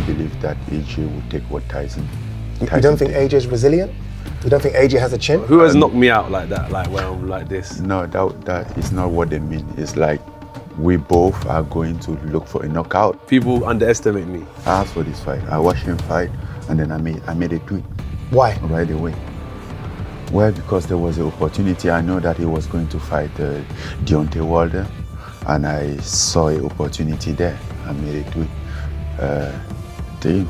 don't believe that AJ will take what Tyson. You don't think AJ is resilient? You don't think AJ has a chin? Who has knocked me out like that, like when I'm like this? No, that is not what they mean. It's like we both are going to look for a knockout. People underestimate me. I asked for this fight. I watched him fight, and then I made a tweet. Why? Right away. Well, because there was an opportunity. I know that he was going to fight Deontay Wilder, and I saw an opportunity there. I made a tweet.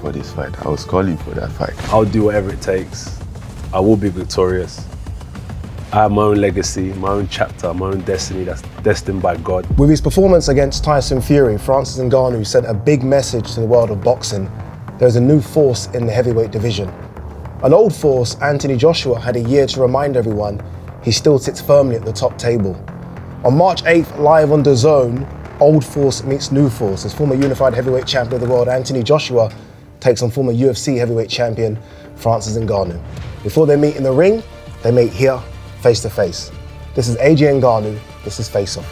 For this fight. I was calling for that fight. I'll do whatever it takes. I will be victorious. I have my own legacy, my own chapter, my own destiny that's destined by God. With his performance against Tyson Fury, Francis Ngannou sent a big message to the world of boxing. There's a new force in the heavyweight division. An old force, Anthony Joshua, had a year to remind everyone he still sits firmly at the top table. On March 8th, live on DAZN, old force meets new force as former unified heavyweight champion of the world Anthony Joshua takes on former UFC heavyweight champion Francis Ngannou. Before they meet in the ring, they meet here, face to face. This is AJ Ngannou, this is Face Off.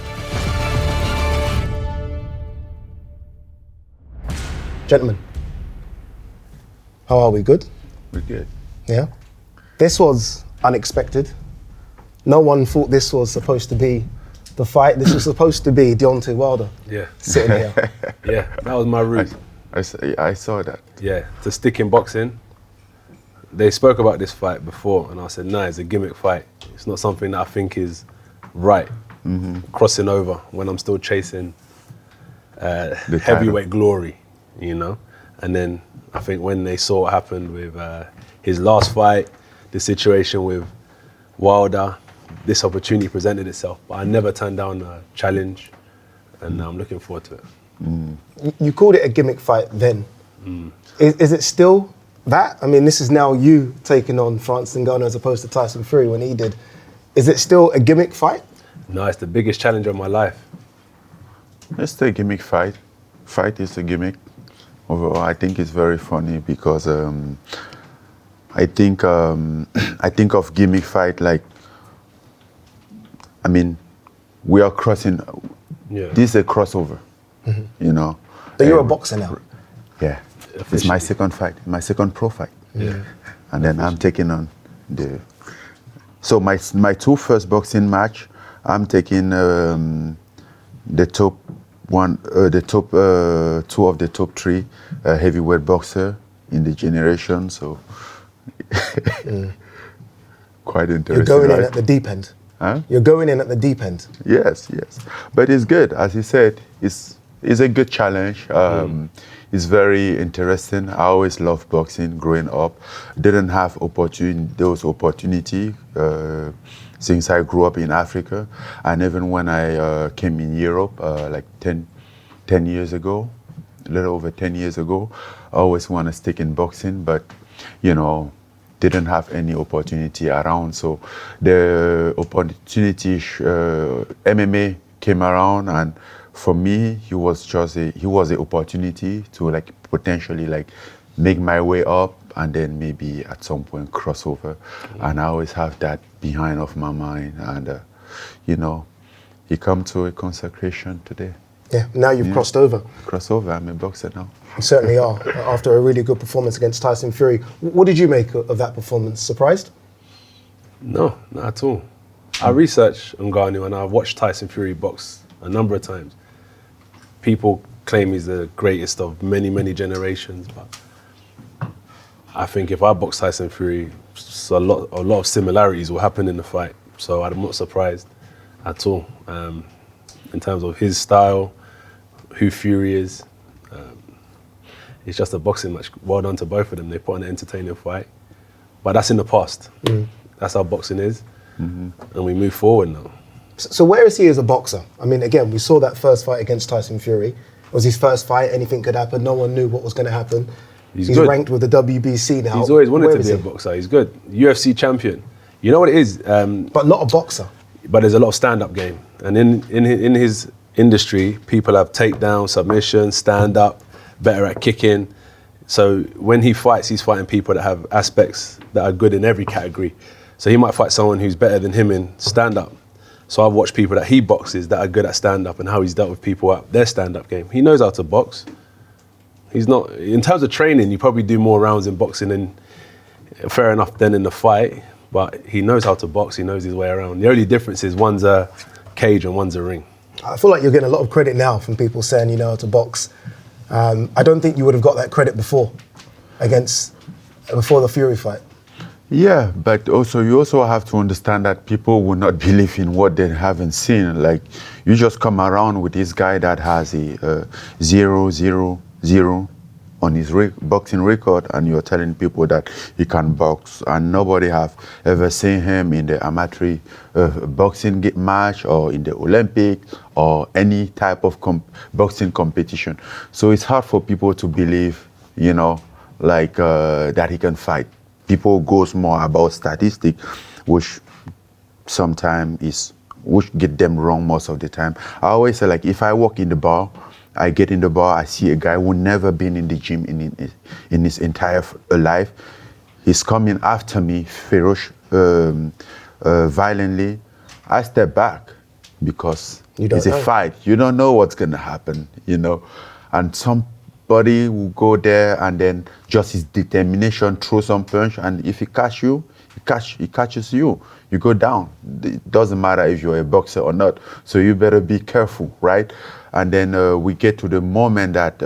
Gentlemen, how are we? Good? We're good. Yeah? This was unexpected. No one thought this was supposed to be the fight. This was supposed to be Deontay Wilder. Yeah. Sitting here. Yeah, that was my route. I saw that. Yeah, to stick in boxing. They spoke about this fight before, and I said, nah, it's a gimmick fight. It's not something that I think is right. Crossing over when I'm still chasing heavyweight glory, you know? And then I think when they saw what happened with his last fight, the situation with Wilder, this opportunity presented itself. But I never turned down a challenge, and I'm looking forward to it. You called it a gimmick fight then. Is it still that? I mean, this is now you taking on Francis Ngannou as opposed to Tyson Fury when he did. Is it still a gimmick fight? No, it's the biggest challenge of my life. It's the gimmick fight. Fight is a gimmick. Overall, I think it's very funny because I think of gimmick fight like, I mean, we are crossing. Yeah. This is a crossover, you know. So you're a boxer now? Yeah. It's my second fight, my second pro fight. Yeah. And then I'm taking on so my two first boxing match, I'm taking the top two of the top three heavyweight boxer in the generation. So quite interesting. You're going right? in at the deep end. Huh? You're going in at the deep end. Yes. But it's good, as you said. It's a good challenge. It's very interesting. I always loved boxing growing up. Didn't have those opportunity since I grew up in Africa. And even when I came in Europe, like 10 years ago, a little over 10 years ago, I always want to stick in boxing, but, you know, didn't have any opportunity around. So the opportunity, MMA came around, and for me, he was an opportunity to like potentially like make my way up and then maybe at some point cross over. And I always have that behind of my mind. And you know, he come to a consecration today. Yeah, now you've crossed over. Cross over, I'm a boxer now. You certainly are, after a really good performance against Tyson Fury. What did you make of that performance? Surprised? No, not at all. I researched Ngannou and I've watched Tyson Fury box a number of times. People claim he's the greatest of many, many generations, but I think if I box Tyson Fury, a lot of similarities will happen in the fight. So I'm not surprised at all in terms of his style, who Fury is. It's just a boxing match. Well done to both of them. They put on an entertaining fight, but that's in the past. That's how boxing is, and we move forward now. So where is he as a boxer? I mean, again, we saw that first fight against Tyson Fury. It was his first fight, anything could happen, no one knew what was going to happen. He's ranked with the WBC now. He's always wanted to be a boxer, he's good. UFC champion. You know what it is? But not a boxer. But there's a lot of stand-up game. And in his industry, people have takedown, submission, stand-up, better at kicking. So when he fights, he's fighting people that have aspects that are good in every category. So he might fight someone who's better than him in stand-up. So I've watched people that he boxes that are good at stand-up and how he's dealt with people at their stand-up game. He knows how to box. He's not, in terms of training, you probably do more rounds in boxing than, fair enough, than in the fight, but he knows how to box, he knows his way around. The only difference is one's a cage and one's a ring. I feel like you're getting a lot of credit now from people saying you know how to box. I don't think you would have got that credit before the Fury fight. Yeah, but also you also have to understand that people will not believe in what they haven't seen. Like, you just come around with this guy that has a 0-0-0 on his boxing record, and you're telling people that he can box, and nobody have ever seen him in the amateur boxing match or in the Olympics or any type of boxing competition. So it's hard for people to believe, you know, like that he can fight. People goes more about statistics, which sometimes which get them wrong most of the time. I always say, like, if I walk in the bar, I get in the bar, I see a guy who never been in the gym in his entire life. He's coming after me violently. I step back because it's a fight. You don't know what's gonna happen, you know. And somebody will go there and then just his determination throw some punch, and if he catch you, he catches you. You go down. It doesn't matter if you're a boxer or not. So you better be careful, right? And then we get to the moment that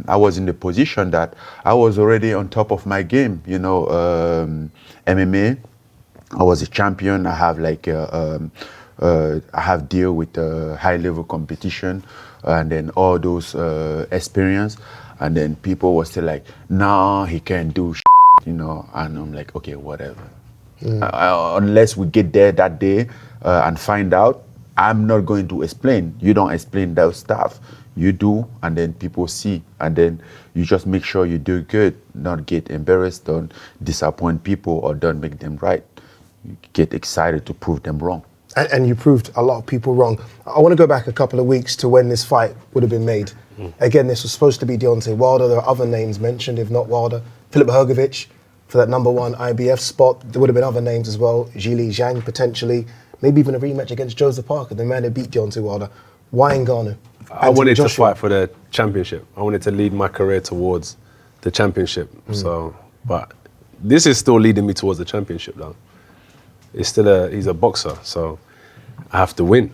I was in the position that I was already on top of my game. You know, MMA. I was a champion. I have like I have deal with high level competition, and then all those experience. And then people were still like, "No, he can't do shit," you know. And I'm like, okay, whatever. Unless we get there that day and find out, I'm not going to explain. You don't explain those stuff. You do, and then people see. And then you just make sure you do good, not get embarrassed, don't disappoint people, or don't make them right. You get excited to prove them wrong. And you proved a lot of people wrong. I want to go back a couple of weeks to when this fight would have been made. Again, this was supposed to be Deontay Wilder. There are other names mentioned, if not Wilder. Filip Hrgović for that #1 IBF spot. There would have been other names as well. Zhilei Zhang potentially. Maybe even a rematch against Joseph Parker, the man who beat Deontay Wilder. Why Ngannou? I wanted to fight for the championship. I wanted to lead my career towards the championship. So, but this is still leading me towards the championship, though. It's still he's a boxer, so I have to win.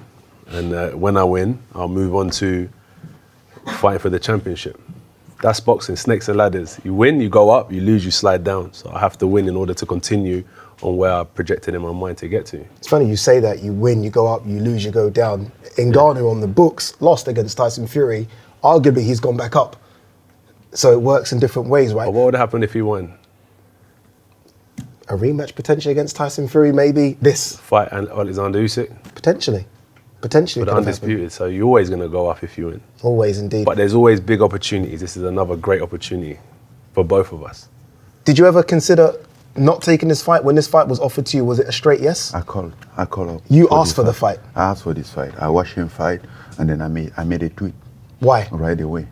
And when I win, I'll move on to fighting for the championship. That's boxing, snakes and ladders. You win, you go up, you lose, you slide down. So I have to win in order to continue on where I projected in my mind to get to. It's funny you say that. You win, you go up, you lose, you go down. Ngannou on the books lost against Tyson Fury. Arguably, he's gone back up. So it works in different ways, right? But what would happen if he won? A rematch potentially against Tyson Fury, maybe this. Fight and Alexander Usyk? Potentially. But undisputed, so you're always going to go up if you win. Always, indeed. But there's always big opportunities. This is another great opportunity for both of us. Did you ever consider not taking this fight? When this fight was offered to you, was it a straight yes? I called up. You asked for the fight? I asked for this fight. I watched him fight, and then I made a tweet. Why? Right away.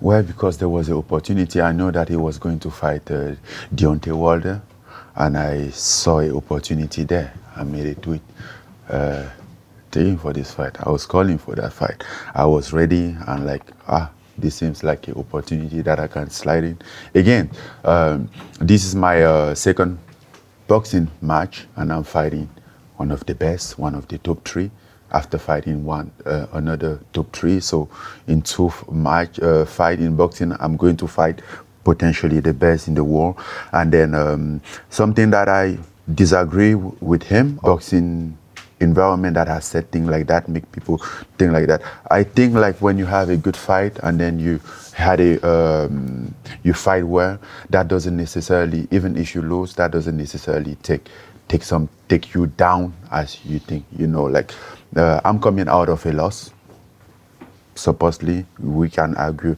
Well, because there was an opportunity. I know that he was going to fight Deontay Wilder, and I saw an opportunity there. I made a tweet. For this fight. I was calling for that fight. I was ready and like, this seems like an opportunity that I can slide in. Again, this is my second boxing match, and I'm fighting one of the best, one of the top 3, after fighting another top 3. So in 2 fight in boxing, I'm going to fight potentially the best in the world. And then something that I disagree with him, boxing environment that has said things like that, make people think like that. I think like when you have a good fight and then you had you fight well, that doesn't necessarily, even if you lose, that doesn't necessarily take you down as you think. You know, like I'm coming out of a loss. Supposedly, we can argue,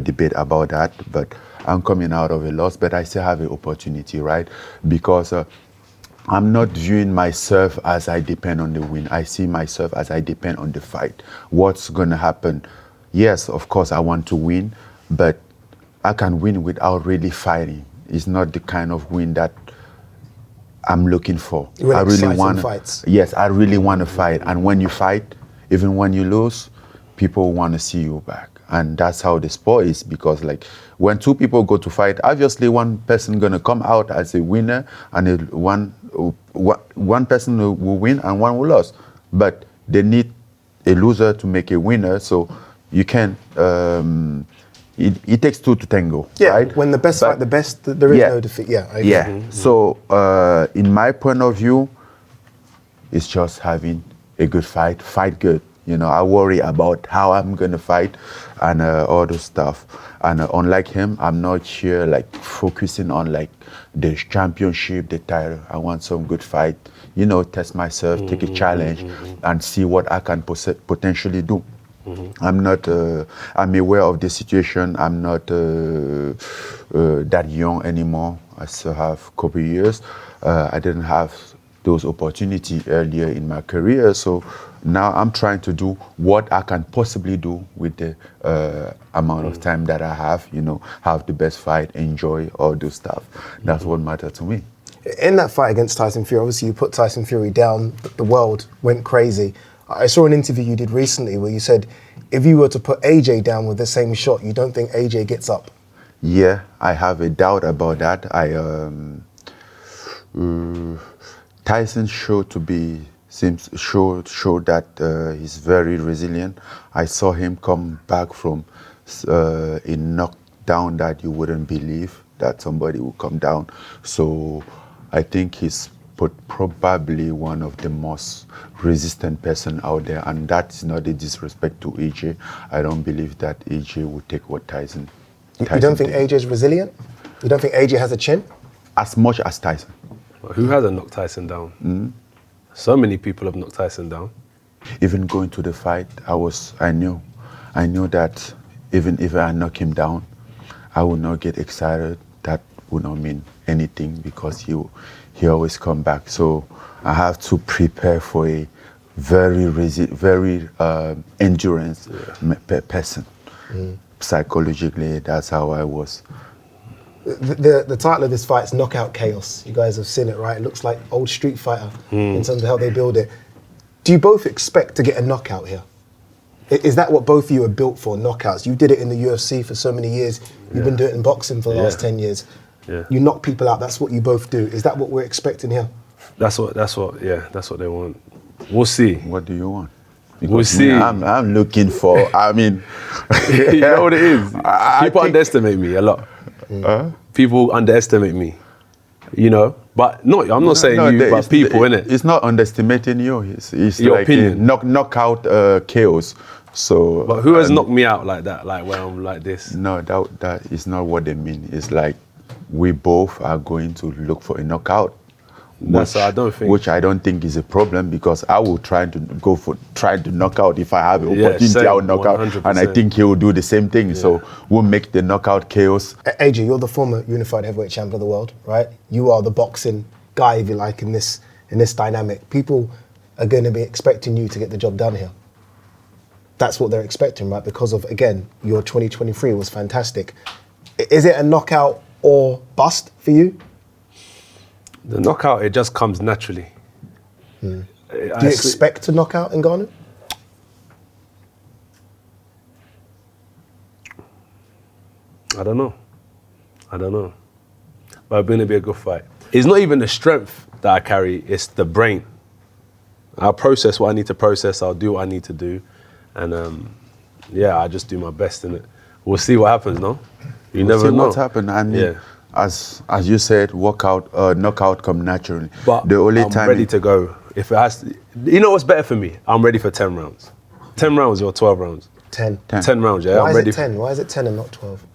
debate about that, but I'm coming out of a loss, but I still have an opportunity, right? Because I'm not viewing myself as I depend on the win. I see myself as I depend on the fight. What's going to happen? Yes, of course, I want to win, but I can win without really fighting. It's not the kind of win that I'm looking for. I really want fights. Yes, I really want to fight. And when you fight, even when you lose, people want to see you back. And that's how the sport is, because like when two people go to fight, obviously one person gonna come out as a winner, and one person will win and one will lose. But they need a loser to make a winner, so you can. It takes two to tango, right? When the best fight the best, there is no defeat. Yeah, I agree. Yeah. So in my point of view, it's just having a good fight. Fight good. You know, I worry about how I'm gonna fight and all those stuff. And unlike him, I'm not here like focusing on like the championship, the title. I want some good fight. You know, test myself, take a challenge, and see what I can potentially do. I'm not. I'm aware of the situation. I'm not that young anymore. I still have a couple years. I didn't have those opportunities earlier in my career, so now I'm trying to do what I can possibly do with the amount of time that I have. You know, have the best fight, enjoy all those stuff. That's what matters to me. In that fight against Tyson Fury, obviously you put Tyson Fury down. The world went crazy. I saw an interview you did recently where you said if you were to put AJ down with the same shot, you don't think AJ gets up. Yeah, I have a doubt about that. Tyson showed that he's very resilient. I saw him come back from a knockdown that you wouldn't believe that somebody would come down. So I think he's probably one of the most resistant person out there, and that's not a disrespect to AJ. I don't believe that AJ would take what Tyson. You don't think AJ is resilient? You don't think AJ has a chin? As much as Tyson. Who hasn't knocked Tyson down? So many people have knocked Tyson down. Even going to the fight, I knew that even if I knock him down, I would not get excited. That would not mean anything, because he always come back. So I have to prepare for a very endurance person. Psychologically, that's how I was. The title of this fight is Knockout Chaos. You guys have seen it, right? It looks like old Street Fighter in terms of how they build it. Do you both expect to get a knockout here? Is that what both of you are built for, knockouts? You did it in the UFC for so many years. You've been doing it in boxing for the last 10 years. Yeah. You knock people out, that's what you both do. Is that what we're expecting here? That's what they want. We'll see. What do you want? We'll Because see. I'm looking for, I mean... You know what it is? People underestimate me a lot. People underestimate me, you know. But I'm not saying but people, innit? It's not underestimating you. It's Your like opinion. knockout chaos. So. But who has knocked me out like that? Like when I'm like this? No, that is not what they mean. It's like we both are going to look for a knockout. Which I don't think is a problem, because I will try to knock out if I have an opportunity. I will knock 100%. Out, and I think he will do the same thing. Yeah. So we'll make the knockout chaos. AJ, you're the former unified heavyweight champion of the world, right? You are the boxing guy, if you like, in this dynamic. People are going to be expecting you to get the job done here. That's what they're expecting, right? Because of, again, your 2023 was fantastic. Is it a knockout or bust for you? The knockout, it just comes naturally. Do you expect to knock out Ngannou? I don't know. But it's going to be a good fight. It's not even the strength that I carry, it's the brain. I'll process what I need to process, I'll do what I need to do. And I just do my best in it. We'll see what happens, no? You never know. What's happened. I mean, as you said, knockout come naturally. But the only I'm ready to go. If it has to, you know what's better for me? I'm ready for 10 rounds. 10 rounds or 12 rounds? 10. 10 rounds, yeah. Why is it 10? Why is it 10 and not 12?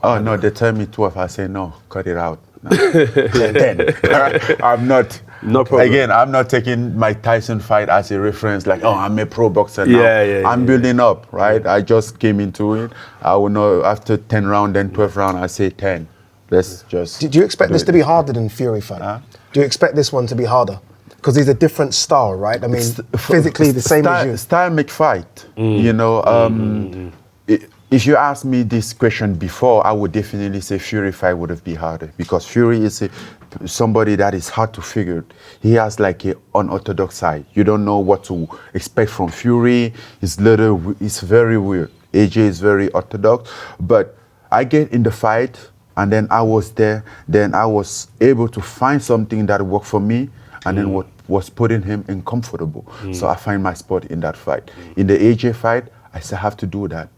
Oh, no, they tell me 12. I say, no, cut it out. No. 10. I'm not. No problem. Again, I'm not taking my Tyson fight as a reference, like, oh, I'm a pro boxer now. I'm building up, right? I just came into it. I will know after 10 round, then 12 round, I say 10. Let's just. Do you expect this to be harder than Fury fight? Do you expect this one to be harder? Because he's a different style, right? I mean, physically the same as you. Style make fight. You know, if you asked me this question before, I would definitely say Fury fight would have been harder, because Fury is somebody that is hard to figure. He has like an unorthodox side. You don't know what to expect from Fury. It's very weird. AJ is very orthodox, but I get in the fight, and then I was there. Then I was able to find something that worked for me, and then what was putting him uncomfortable. So I find my spot in that fight. In the AJ fight, I still have to do that.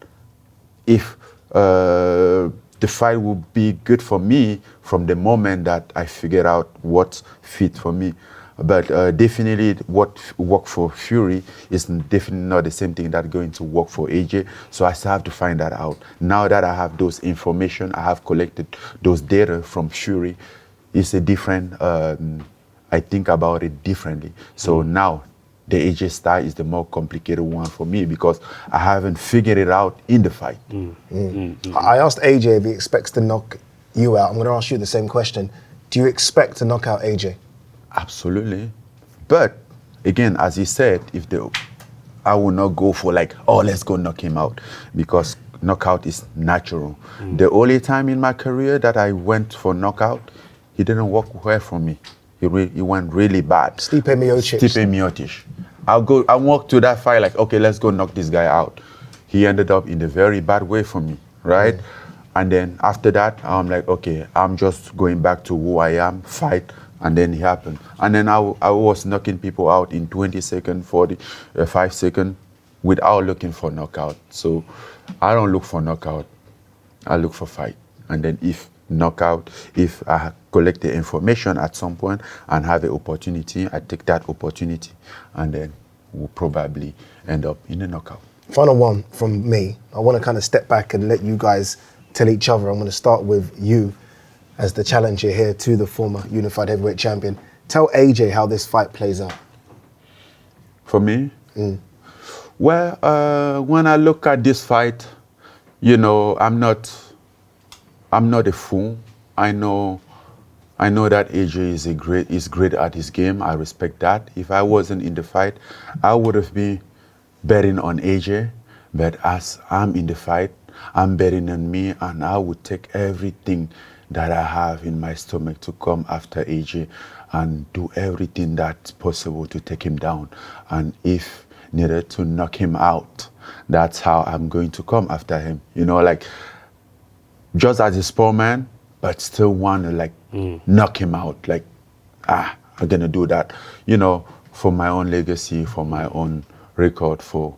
If the fight will be good for me from the moment that I figure out what's fit for me. But definitely what worked for Fury is definitely not the same thing that's going to work for AJ. So I still have to find that out. Now that I have those information, I have collected those data from Fury, it's a different, I think about it differently. So now the AJ style is the more complicated one for me because I haven't figured it out in the fight. I asked AJ if he expects to knock you out. I'm going to ask you the same question. Do you expect to knock out AJ? Absolutely. But again, as he said, I will not go for like, oh, let's go knock him out, because knockout is natural. The only time in my career that I went for knockout, he didn't work well for me. He went really bad. Stipe Miocic. I walked to that fight like, okay, let's go knock this guy out. He ended up in a very bad way for me, right? And then after that, I'm like, okay, I'm just going back to who I am, fight. And then it happened. And then I was knocking people out in 20 seconds, 5 seconds, without looking for knockout. So I don't look for knockout. I look for fight. And then if I collect the information at some point and have an opportunity, I take that opportunity, and then we'll probably end up in a knockout. Final one from me. I want to kind of step back and let you guys tell each other. I'm going to start with you as the challenger here to the former unified heavyweight champion. Tell AJ how this fight plays out. For me? Well, when I look at this fight, you know, I'm not a fool. I know that AJ is great at his game. I respect that. If I wasn't in the fight, I would have been betting on AJ. But as I'm in the fight, I'm betting on me, and I would take everything that I have in my stomach to come after AJ and do everything that's possible to take him down. And if needed to knock him out, that's how I'm going to come after him. You know, like, just as a sportsman, but still want to like knock him out. Like, I'm gonna do that, you know, for my own legacy, for my own record, for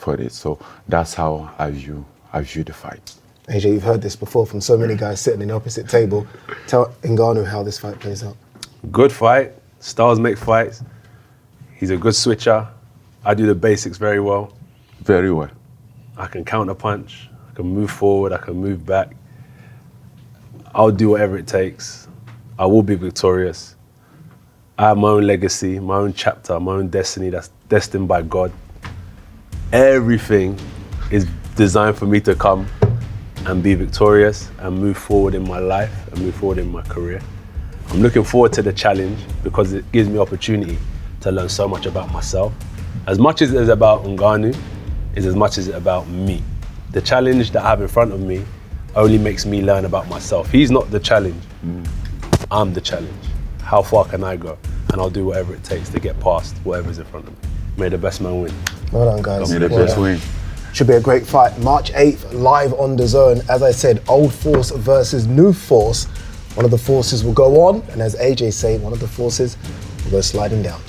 this. So that's how I view the fight. AJ, you've heard this before from so many guys sitting in the opposite table. Tell Ngannou how this fight plays out. Good fight. Styles make fights. He's a good switcher. I do the basics very well. Very well. I can counter punch. I can move forward. I can move back. I'll do whatever it takes. I will be victorious. I have my own legacy, my own chapter, my own destiny that's destined by God. Everything is designed for me to come and be victorious and move forward in my life and move forward in my career. I'm looking forward to the challenge because it gives me opportunity to learn so much about myself. As much as it is about Ngannou, is as much as it's about me. The challenge that I have in front of me only makes me learn about myself. He's not the challenge, I'm the challenge. How far can I go? And I'll do whatever it takes to get past whatever's in front of me. May the best man win. Well done, guys. May the best win. Should be a great fight. March 8th, live on DAZN. As I said, old force versus new force. One of the forces will go on, and as AJ say, one of the forces will go sliding down.